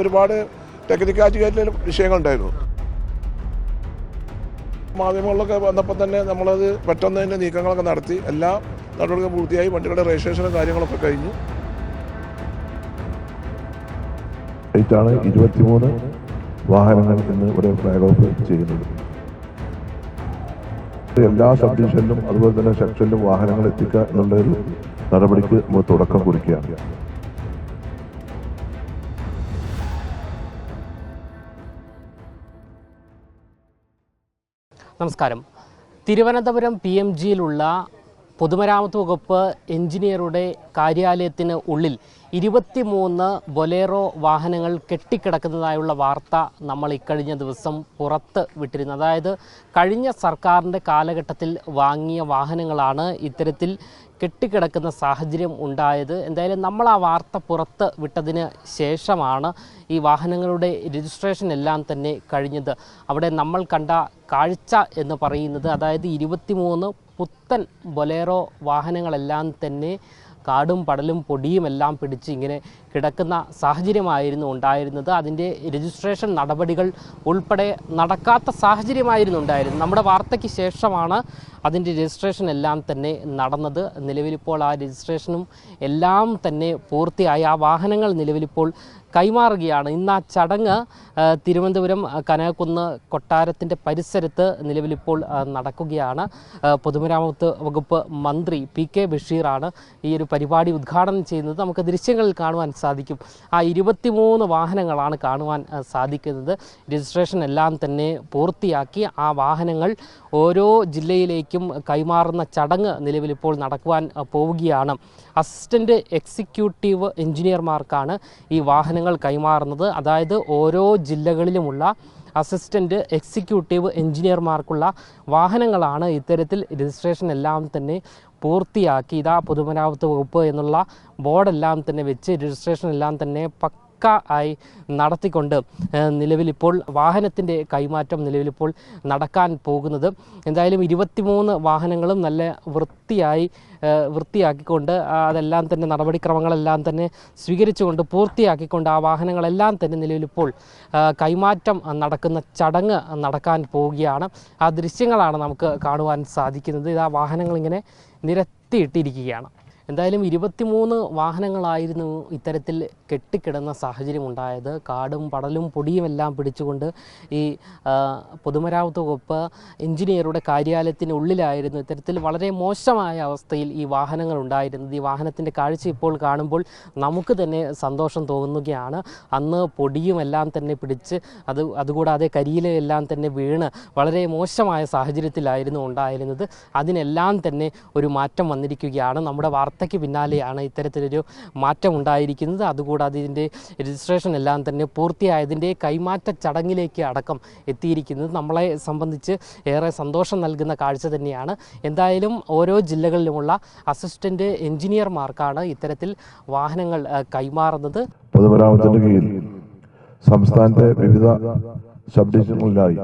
ഒരുപാട് ടെക്നിക്കാലിറ്റിയായിട്ടുള്ള വിഷയങ്ങളുണ്ടായിരുന്നു. മാധ്യമങ്ങളിലൊക്കെ വന്നപ്പോൾ തന്നെ നമ്മളത് പെട്ടെന്ന് തന്നെ നീക്കങ്ങളൊക്കെ നടത്തി എല്ലാ നടപടികളും പൂർത്തിയായി. വണ്ടികളുടെ രജിസ്ട്രേഷനും കാര്യങ്ങളൊക്കെ കഴിഞ്ഞു. 23 വാഹനങ്ങൾ ഇന്ന് ഇവിടെ ഫ്ലാഗ് ഓഫ് ചെയ്യുന്നത്. എല്ലാ സബ് ഡിവിഷനിലും അതുപോലെ തന്നെ സെക്ഷനിലും വാഹനങ്ങൾ എത്തിക്കുക എന്നുള്ളൊരു നടപടിക്ക് നമ്മൾ തുടക്കം കുറിക്കുകയാണ്. നമസ്കാരം. തിരുവനന്തപുരം PMGയിലുള്ള പൊതുമരാമത്ത് വകുപ്പ് എഞ്ചിനീയറുടെ കാര്യാലയത്തിന് ഉള്ളിൽ 23 ബൊലേറോ വാഹനങ്ങൾ കെട്ടിക്കിടക്കുന്നതായുള്ള വാർത്ത നമ്മൾ ഇക്കഴിഞ്ഞ ദിവസം പുറത്ത് വിട്ടിരുന്നു. അതായത് കഴിഞ്ഞ സർക്കാരിൻ്റെ കാലഘട്ടത്തിൽ വാങ്ങിയ വാഹനങ്ങളാണ് ഇത്തരത്തിൽ കെട്ടിക്കിടക്കുന്ന സാഹചര്യം ഉണ്ടായത്. എന്തായാലും നമ്മൾ ആ വാർത്ത പുറത്ത് വിട്ടതിന് ശേഷമാണ് ഈ വാഹനങ്ങളുടെ രജിസ്ട്രേഷൻ എല്ലാം തന്നെ കഴിഞ്ഞത്. അവിടെ നമ്മൾ കണ്ട കാഴ്ച എന്ന് പറയുന്നത് അതായത് 23 പുത്തൻ ബൊലേറോ വാഹനങ്ങളെല്ലാം തന്നെ കാടും പടലും പൊടിയും എല്ലാം പിടിച്ച് ഇങ്ങനെ കിടക്കുന്ന സാഹചര്യമായിരുന്നു ഉണ്ടായിരുന്നത്. അതിൻ്റെ രജിസ്ട്രേഷൻ നടപടികൾ ഉൾപ്പെടെ നടക്കാത്ത സാഹചര്യമായിരുന്നു ഉണ്ടായിരുന്നത്. നമ്മുടെ വാർത്തയ്ക്ക് ശേഷമാണ് അതിൻ്റെ രജിസ്ട്രേഷൻ എല്ലാം തന്നെ നടന്നത്. നിലവിലിപ്പോൾ ആ രജിസ്ട്രേഷനും എല്ലാം തന്നെ പൂർത്തിയായി. ആ വാഹനങ്ങൾ നിലവിലിപ്പോൾ കൈമാറുകയാണ്. ഇന്ന് ആ ചടങ്ങ് തിരുവനന്തപുരം കനകക്കുന്ന് കൊട്ടാരത്തിൻ്റെ പരിസരത്ത് നിലവിലിപ്പോൾ നടക്കുകയാണ്. പൊതുമരാമത്ത് വകുപ്പ് മന്ത്രി PK ബഷീറാണ് ഈ ഒരു പരിപാടി ഉദ്ഘാടനം ചെയ്യുന്നത്. നമുക്ക് ദൃശ്യങ്ങളിൽ കാണുവാൻ സാധിക്കും. ആ 23 വാഹനങ്ങളാണ് കാണുവാൻ സാധിക്കുന്നത്. രജിസ്ട്രേഷൻ എല്ലാം തന്നെ പൂർത്തിയാക്കി ആ വാഹനങ്ങൾ ഓരോ ജില്ലയിലേക്കും കൈമാറുന്ന ചടങ്ങ് നിലവിലിപ്പോൾ നടക്കുവാൻ പോവുകയാണ്. അസിസ്റ്റൻ്റ് എക്സിക്യൂട്ടീവ് എഞ്ചിനീയർമാർക്കാണ് ഈ വാഹനങ്ങൾ കൈമാറുന്നത്. അതായത് ഓരോ ജില്ലകളിലുമുള്ള അസിസ്റ്റൻ്റ് എക്സിക്യൂട്ടീവ് എഞ്ചിനീയർമാർക്കുള്ള വാഹനങ്ങളാണ് ഇത്തരത്തിൽ രജിസ്ട്രേഷൻ എല്ലാം തന്നെ പൂർത്തിയാക്കി ഇതാ പൊതുമരാമത്ത് വകുപ്പ് എന്നുള്ള ബോർഡെല്ലാം തന്നെ വെച്ച് രജിസ്ട്രേഷൻ എല്ലാം തന്നെ ആയി നടത്തിക്കൊണ്ട് നിലവിലിപ്പോൾ വാഹനത്തിൻ്റെ കൈമാറ്റം നിലവിലിപ്പോൾ നടക്കാൻ പോകുന്നത്. എന്തായാലും 23 വാഹനങ്ങളും നല്ല വൃത്തിയാക്കിക്കൊണ്ട് അതെല്ലാം തന്നെ നടപടിക്രമങ്ങളെല്ലാം തന്നെ സ്വീകരിച്ചുകൊണ്ട് പൂർത്തിയാക്കിക്കൊണ്ട് ആ വാഹനങ്ങളെല്ലാം തന്നെ നിലവിലിപ്പോൾ കൈമാറ്റം നടക്കുന്ന ചടങ്ങ് നടക്കാൻ പോവുകയാണ്. ആ ദൃശ്യങ്ങളാണ് നമുക്ക് കാണുവാൻ സാധിക്കുന്നത്. ഇത് ആ വാഹനങ്ങളിങ്ങനെ നിരത്തിയിട്ടിരിക്കുകയാണ്. എന്തായാലും 23 വാഹനങ്ങളായിരുന്നു ഇത്തരത്തിൽ കെട്ടിക്കിടന്ന സാഹചര്യം ഉണ്ടായത്. കാടും പടലും പൊടിയും എല്ലാം പിടിച്ചുകൊണ്ട് ഈ പൊതുമരാമത്ത് വകുപ്പ് എഞ്ചിനീയറുടെ കാര്യാലയത്തിനുള്ളിലായിരുന്നു ഇത്തരത്തിൽ വളരെ മോശമായ അവസ്ഥയിൽ ഈ വാഹനങ്ങൾ ഉണ്ടായിരുന്നത്. ഈ വാഹനത്തിൻ്റെ കാഴ്ച ഇപ്പോൾ കാണുമ്പോൾ നമുക്ക് തന്നെ സന്തോഷം തോന്നുകയാണ്. അന്ന് പൊടിയും എല്ലാം തന്നെ പിടിച്ച് അതുകൂടാതെ കരിയിലെല്ലാം തന്നെ വീണ് വളരെ മോശമായ സാഹചര്യത്തിലായിരുന്നു ഉണ്ടായിരുന്നത്. അതിനെല്ലാം തന്നെ ഒരു മാറ്റം വന്നിരിക്കുകയാണ്. നമ്മുടെ വാർത്തയ്ക്ക് പിന്നാലെയാണ് ഇത്തരത്തിലൊരു മാറ്റം ഉണ്ടായിരിക്കുന്നത്. അതുകൂടാതെ ഇതിൻ്റെ രജിസ്ട്രേഷൻ എല്ലാം തന്നെ പൂർത്തിയായതിൻ്റെ കൈമാറ്റ ചടങ്ങിലേക്ക് അടക്കം എത്തിയിരിക്കുന്നത് നമ്മളെ സംബന്ധിച്ച് ഏറെ സന്തോഷം നൽകുന്ന കാഴ്ച തന്നെയാണ്. എന്തായാലും ഓരോ ജില്ലകളിലുമുള്ള അസിസ്റ്റൻ്റ് എഞ്ചിനീയർമാർക്കാണ് ഇത്തരത്തിൽ വാഹനങ്ങൾ കൈമാറുന്നത്. പൊതുമരാമത്തിന്റെ കീഴിൽ സംസ്ഥാനത്തെ വിവിധ സബ് ഡിവിഷനുകളിലായി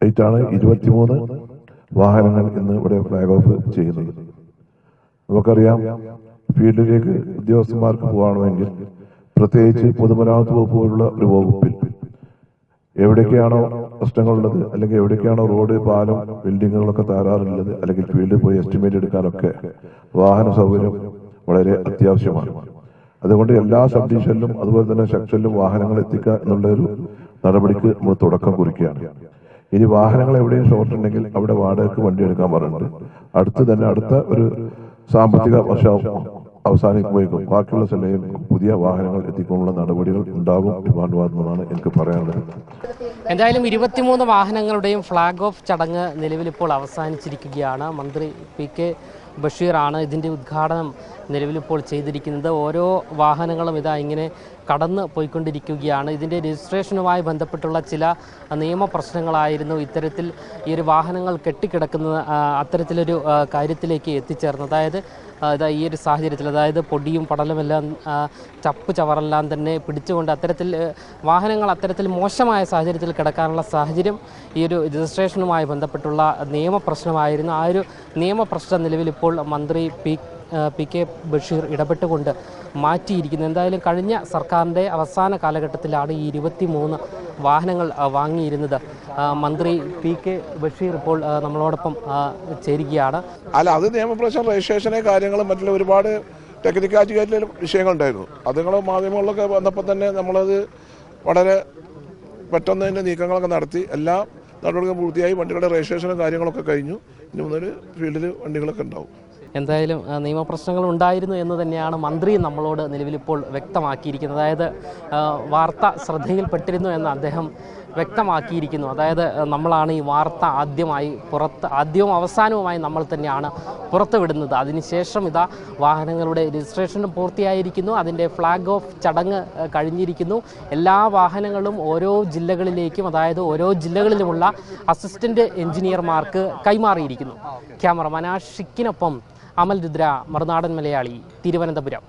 23 വാഹനങ്ങൾ ഇന്ന് ഇവിടെ ഫ്ലാഗ് ഓഫ് ചെയ്യുന്നത്. നമുക്കറിയാം, ഫീൽഡിലേക്ക് ഉദ്യോഗസ്ഥന്മാർക്ക് പോകണമെങ്കിൽ പ്രത്യേകിച്ച് പൊതുമരാമത്ത് വകുപ്പ് പോലുള്ള ഒരു വകുപ്പിൽ എവിടേക്കാണോ പ്രശ്നങ്ങളുള്ളത്, അല്ലെങ്കിൽ എവിടേക്കാണോ റോഡ്, പാലം, ബിൽഡിങ്ങുകളൊക്കെ തകരാറുള്ളത്, അല്ലെങ്കിൽ ഫീൽഡിൽ പോയി എസ്റ്റിമേറ്റ് എടുക്കാനൊക്കെ വാഹന സൗകര്യം വളരെ അത്യാവശ്യമാണ്. അതുകൊണ്ട് എല്ലാ സബ് ഡിവിഷനിലും അതുപോലെ തന്നെ സെക്ഷനിലും വാഹനങ്ങൾ എത്തിക്കുക എന്നുള്ളൊരു നടപടിക്ക് നമ്മൾ തുടക്കം കുറിക്കുകയാണ്. ഇനി വാഹനങ്ങൾ എവിടെയും ഷോർട്ട് ഉണ്ടെങ്കിൽ അവിടെ വാടകയ്ക്ക് വണ്ടി എടുക്കാൻ പറഞ്ഞിട്ടുണ്ട്. അടുത്ത ഒരു സാമ്പത്തിക വർഷം അവസാനിക്കുമ്പോഴേക്കും ബാക്കിയുള്ള സ്ഥലങ്ങളിൽ പുതിയ വാഹനങ്ങൾ എത്തിക്കാനുള്ള നടപടികൾ ഉണ്ടാകും എന്നാണ് എനിക്ക് പറയാനുള്ളത്. എന്തായാലും 23 വാഹനങ്ങളുടെയും ഫ്ലാഗ് ഓഫ് ചടങ്ങ് നിലവിലിപ്പോൾ അവസാനിച്ചിരിക്കുകയാണ്. മന്ത്രി PK ബഷീറാണ് ഇതിൻ്റെ ഉദ്ഘാടനം നിലവിലിപ്പോൾ ചെയ്തിരിക്കുന്നത്. ഓരോ വാഹനങ്ങളും ഇതാ ഇങ്ങനെ കടന്ന് പോയിക്കൊണ്ടിരിക്കുകയാണ്. ഇതിൻ്റെ രജിസ്ട്രേഷനുമായി ബന്ധപ്പെട്ടുള്ള ചില നിയമപ്രശ്നങ്ങളായിരുന്നു ഇത്തരത്തിൽ ഈ ഒരു വാഹനങ്ങൾ കെട്ടിക്കിടക്കുന്ന അത്തരത്തിലൊരു കാര്യത്തിലേക്ക് എത്തിച്ചേർന്നത്. അതായത് ഈ ഒരു സാഹചര്യത്തിൽ, അതായത് പൊടിയും പടലുമെല്ലാം ചപ്പ് ചവറെല്ലാം തന്നെ പിടിച്ചുകൊണ്ട് വാഹനങ്ങൾ അത്തരത്തിൽ മോശമായ സാഹചര്യത്തിൽ കിടക്കാനുള്ള സാഹചര്യം ഈ ഒരു രജിസ്ട്രേഷനുമായി ബന്ധപ്പെട്ടുള്ള നിയമപ്രശ്നമായിരുന്നു. ആ ഒരു നിയമപ്രശ്നം നിലവിലിപ്പോൾ മന്ത്രി PK ബഷീർ ഇടപെട്ടുകൊണ്ട് മാറ്റിയിരിക്കുന്നത്. എന്തായാലും കഴിഞ്ഞ സർക്കാരിൻ്റെ അവസാന കാലഘട്ടത്തിലാണ് ഈ 23 വാഹനങ്ങൾ വാങ്ങിയിരുന്നത്. മന്ത്രി PK ബഷീർ ഇപ്പോൾ നമ്മളോടൊപ്പം ചേരുകയാണ്. അല്ല, അത് നിയമപ്രശ്നം രജിസ്ട്രേഷനെ കാര്യങ്ങളും മറ്റുള്ള ഒരുപാട് ടെക്നിക്കാലിറ്റിയായിട്ടുള്ള വിഷയങ്ങളുണ്ടായിരുന്നു. അതുങ്ങൾ മാധ്യമങ്ങളിലൊക്കെ വന്നപ്പോൾ തന്നെ നമ്മളത് വളരെ പെട്ടെന്ന് തന്നെ നീക്കങ്ങളൊക്കെ നടത്തി എല്ലാ നടപടികളും പൂർത്തിയായി. വണ്ടികളുടെ രജിസ്ട്രേഷനും കാര്യങ്ങളൊക്കെ കഴിഞ്ഞു. ഇനി മുതൽ ഫീൽഡിൽ വണ്ടികളൊക്കെ ഉണ്ടാവും. എന്തായാലും നിയമപ്രശ്നങ്ങൾ ഉണ്ടായിരുന്നു എന്ന് തന്നെയാണ് മന്ത്രി നമ്മളോട് നിലവിലിപ്പോൾ വ്യക്തമാക്കിയിരിക്കുന്നത്. അതായത് വാർത്ത ശ്രദ്ധയിൽപ്പെട്ടിരുന്നു എന്ന് അദ്ദേഹം വ്യക്തമാക്കിയിരിക്കുന്നു. അതായത് നമ്മളാണ് ഈ വാർത്ത ആദ്യവും അവസാനവുമായി നമ്മൾ തന്നെയാണ് പുറത്തുവിടുന്നത്. അതിനുശേഷം ഇതാ വാഹനങ്ങളുടെ രജിസ്ട്രേഷനും പൂർത്തിയായിരിക്കുന്നു. അതിൻ്റെ ഫ്ലാഗ് ഓഫ് ചടങ്ങ് കഴിഞ്ഞിരിക്കുന്നു. എല്ലാ വാഹനങ്ങളും ഓരോ ജില്ലകളിലേക്കും, അതായത് ഓരോ ജില്ലകളിലുമുള്ള അസിസ്റ്റന്റ് എഞ്ചിനീയർമാർക്ക് കൈമാറിയിരിക്കുന്നു. ക്യാമറമാൻ ആഷിക്കിനൊപ്പം അമൽ രുദ്ര, മറുനാടൻ മലയാളി, തിരുവനന്തപുരം.